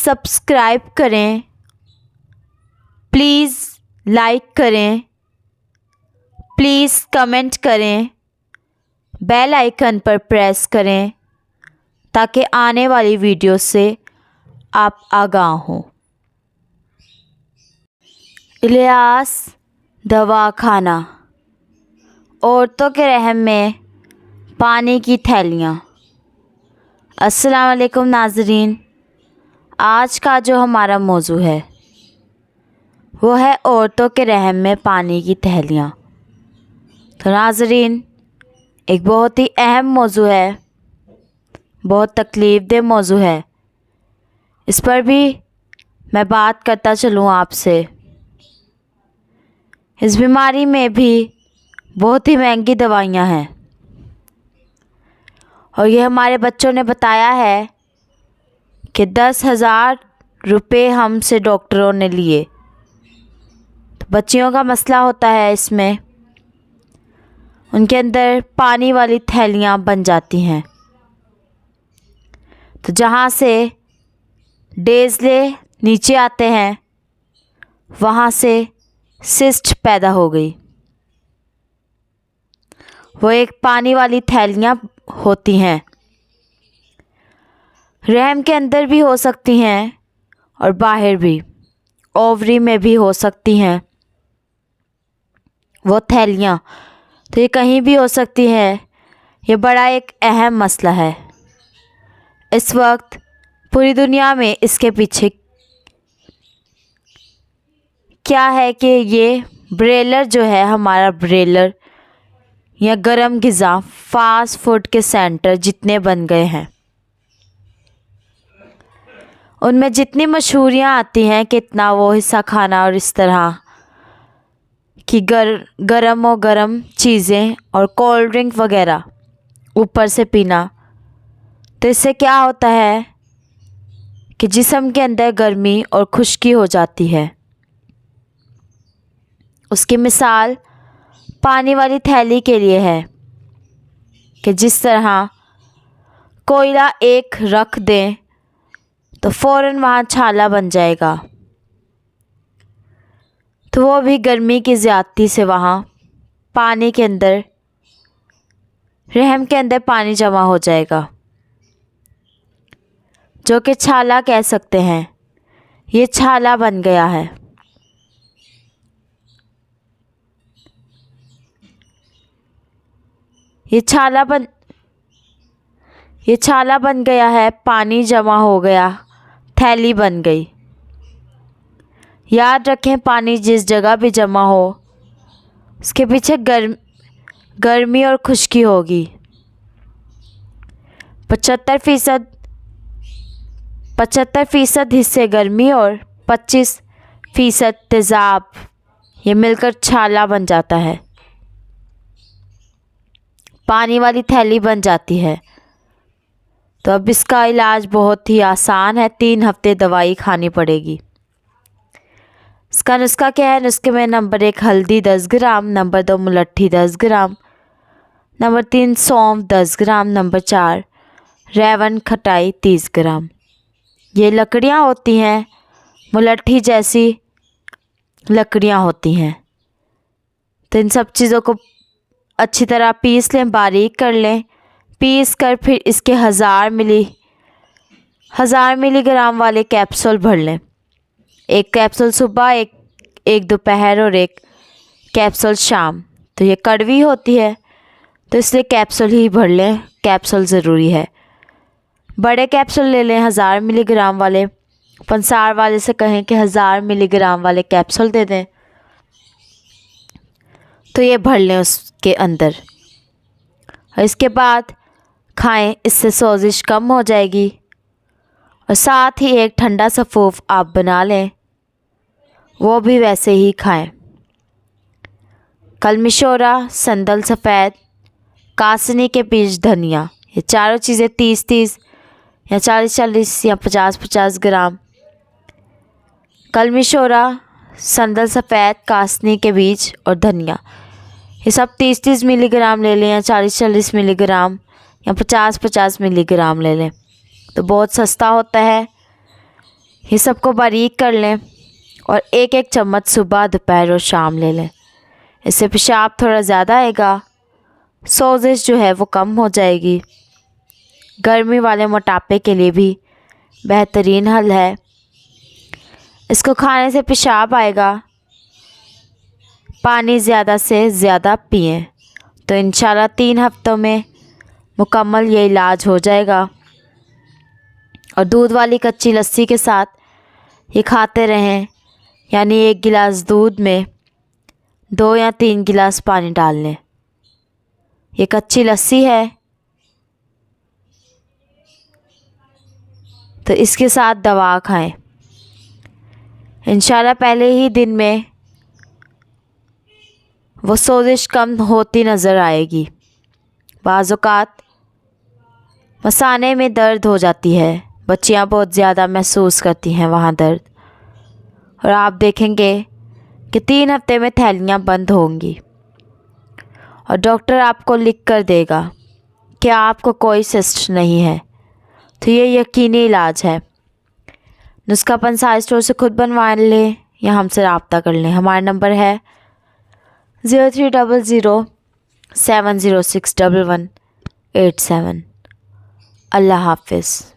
Subscribe करें, please like करें, please comment करें, बेल आइकन पर प्रेस करें ताकि आने वाली वीडियो से आप आगाह हों। इलियास दवाखाना, औरतों के रहम में पानी की थैलियाँ। अस्सलाम वालेकुम नाज़रीन, आज का जो हमारा मौजू है वो है औरतों के रहम में पानी की थैलियाँ। तो नाज़रीन, एक बहुत ही अहम मौजू है, बहुत तकलीफ़देह मौजू है। इस पर भी मैं बात करता चलूँ आपसे। इस बीमारी में भी बहुत ही महंगी दवाइयाँ हैं और ये हमारे बच्चों ने बताया है कि 10,000 रुपये हमसे डॉक्टरों ने लिए। तो बच्चियों का मसला होता है, इसमें उनके अंदर पानी वाली थैलियाँ बन जाती हैं। तो जहाँ से डेज़ले नीचे आते हैं वहाँ से सिस्ट पैदा हो गई। वो एक पानी वाली थैलियाँ होती हैं, रहम के अंदर भी हो सकती हैं और बाहर भी, ओवरी में भी हो सकती हैं वो थैलियाँ। तो ये कहीं भी हो सकती है। ये बड़ा एक अहम मसला है। इस वक्त पूरी दुनिया में इसके पीछे क्या है कि ये ब्रेलर जो है, हमारा ब्रेलर या गरम ग़िज़ा, फास्ट फूड के सेंटर जितने बन गए हैं, उनमें जितनी मशहूरियाँ आती हैं कि इतना वो हिस्सा खाना और इस तरह की गरम चीज़ें और कोल्ड ड्रिंक वगैरह ऊपर से पीना। तो इससे क्या होता है कि जिस्म के अंदर गर्मी और खुश्की हो जाती है। उसकी मिसाल पानी वाली थैली के लिए है कि जिस तरह कोयला एक रख दें तो फ़ौरन वहाँ छाला बन जाएगा, तो वो भी गर्मी की ज़्यादती से वहाँ पानी के अंदर, रहम के अंदर पानी जमा हो जाएगा, जो कि छाला कह सकते हैं। ये छाला बन गया है। ये छाला बन गया है, पानी जमा हो गया, थैली बन गई। याद रखें, पानी जिस जगह भी जमा हो उसके पीछे गर्मी और खुश्की होगी। 75% हिस्से गर्मी और 25% तेज़ाब, ये मिलकर छाला बन जाता है, पानी वाली थैली बन जाती है। तो अब इसका इलाज बहुत ही आसान है, 3 हफ्ते दवाई खानी पड़ेगी। इसका नुस्खा क्या है? नुस्खे में नंबर 1 हल्दी 10 ग्राम, नंबर 2 मुलट्ठी 10 ग्राम, नंबर 3 सौंफ 10 ग्राम, नंबर 4 रेवन खटाई 30 ग्राम। ये लकड़ियाँ होती हैं, मुलट्ठी जैसी लकड़ियाँ होती हैं। तो इन सब चीज़ों को अच्छी तरह पीस लें, बारीक कर लें। पीस कर फिर इसके 1000 मिलीग्राम वाले कैप्सूल भर लें। एक कैप्सूल सुबह, एक दोपहर और एक कैप्सूल शाम। तो ये कड़वी होती है तो इसलिए कैप्सूल ही भर लें, कैप्सूल ज़रूरी है। बड़े कैप्सूल ले लें 1000 मिलीग्राम वाले। पंसार वाले से कहें कि 1000 मिलीग्राम वाले कैप्सूल दे दें, तो ये भर लें उसके अंदर और इसके बाद खाएं। इससे सोजिश कम हो जाएगी और साथ ही एक ठंडा सफ़ूफ आप बना लें, वो भी वैसे ही खाएं। कलमी शोरा, संदल सफ़ेद, कासनी के बीज, धनिया, ये चारों चीज़ें 30-30 या 40-40 या 50-50 ग्राम। कलमी शोरा, संदल सफ़ेद, कासनी के बीज और धनिया, ये सब 30-30 मिलीग्राम ले लें या 40-40 मिलीग्राम या 50-50 मिलीग्राम ले लें। तो बहुत सस्ता होता है। ये सबको बारीक कर लें और एक एक चम्मच सुबह, दोपहर और शाम ले लें। इससे पेशाब थोड़ा ज़्यादा आएगा, सोजिश जो है वो कम हो जाएगी। गर्मी वाले मोटापे के लिए भी बेहतरीन हल है। इसको खाने से पेशाब आएगा, पानी ज़्यादा से ज़्यादा पिएं, तो इंशाल्लाह 3 हफ्तों में मुकम्मल ये इलाज हो जाएगा। और दूध वाली कच्ची लस्सी के साथ ये खाते रहें, यानी 1 गिलास दूध में 2 या 3 गिलास पानी डाल लें। ये कच्ची लस्सी है, तो इसके साथ दवा खाएं। इंशाल्लाह पहले ही दिन में वो सोजिश कम होती नज़र आएगी। बाज़ औक़ात मसाने में दर्द हो जाती है, बच्चियां बहुत ज़्यादा महसूस करती हैं वहाँ दर्द, और आप देखेंगे कि 3 हफ्ते में थैलियाँ बंद होंगी और डॉक्टर आपको लिख कर देगा कि आपको कोई सिस्ट नहीं है। तो ये यकीनी इलाज है। नुस्खा पंसार स्टोर से खुद बनवा लें या हमसे रब्ता कर लें। हमारा नंबर है 0300 706 1187। अल्लाह हाफ़िज़।